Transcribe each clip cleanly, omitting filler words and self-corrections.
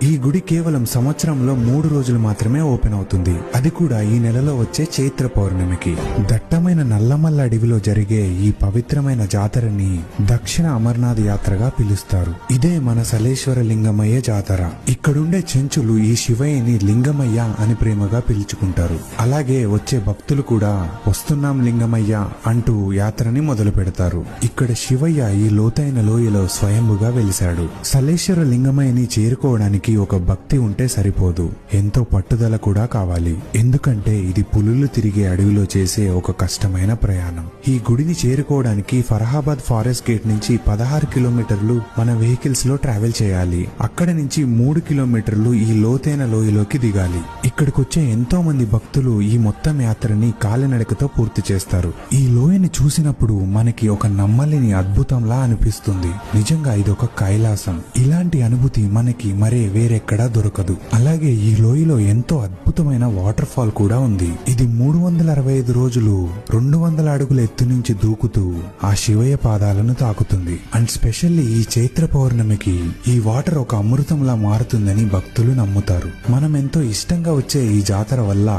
ఈ గుడి కేవలం సంవత్సరంలో 3 రోజులు మాత్రమే ఓపెన్ అవుతుంది. అది కూడా ఈ నెలలో వచ్చే చైత్ర పౌర్ణమికి. దట్టమైన నల్లమల్ల అడవిలో జరిగే ఈ పవిత్రమైన జాతరని దక్షిణ అమర్నాథ్ యాత్రగా పిలుస్తారు. ఇదే మన సలేశ్వర లింగమయ్య జాతర. ఇక్కడుండే చెంచులు ఈ శివయ్యని లింగమయ్య అని ప్రేమగా పిలుచుకుంటారు. అలాగే వచ్చే భక్తులు కూడా వస్తున్నాం లింగమయ్య అంటూ యాత్రని మొదలు పెడతారు. ఇక్కడ శివయ్య ఈ లోతైన లోయలో స్వయంభుగా వెలిశాడు. సలేశ్వర లింగమయ్యని చేరుకోవడానికి ఒక భక్తి ఉంటే సరిపోదు, ఎంతో పట్టుదల కూడా కావాలి. ఎందుకంటే ఇది పులులు తిరిగే అడవిలో చేసే ఒక కష్టమైన ప్రయాణం. ఈ గుడిని చేరుకోవడానికి ఫరహాబాద్ ఫారెస్ట్ గేట్ నుంచి 16 కిలోమీటర్లు మన వెహికల్స్ లో ట్రావెల్ చేయాలి. అక్కడ నుంచి 3 కిలోమీటర్లు ఈ లోతైన లోయలోకి దిగాలి. ఇక్కడికొచ్చే ఎంతో మంది భక్తులు ఈ మొత్తం యాత్రని కాలినడకతో పూర్తి చేస్తారు. ఈ లోయని చూసినప్పుడు మనకి ఒక నమ్మలేని అద్భుతంలా అనిపిస్తుంది. నిజంగా ఇదొక కైలాసం. ఇలాంటి అనుభూతి మనకి మరే వేరెక్కడా దొరకదు. అలాగే ఈ లోయలో ఎంతో అద్భుతమైన వాటర్ ఫాల్ కూడా ఉంది. ఇది 365 రోజులు 200 అడుగుల ఎత్తు నుంచి దూకుతూ ఆ శివయ్య పాదాలను తాకుతుంది. అండ్ స్పెషల్లీ ఈ చైత్ర పౌర్ణమికి ఈ వాటర్ ఒక అమృతంలా మారుతుందని భక్తులు నమ్ముతారు. మనం ఎంతో ఇష్టంగా వచ్చే ఈ జాతర వల్ల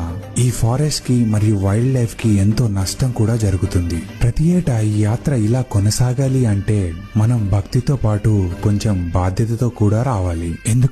ఈ ఫారెస్ట్ కి మరియు వైల్డ్ లైఫ్ కి ఎంతో నష్టం కూడా జరుగుతుంది. ప్రతి ఏటా ఈ యాత్ర ఇలా కొనసాగాలి అంటే మనం భక్తితో పాటు కొంచెం బాధ్యతతో కూడా రావాలి. ఎందుకు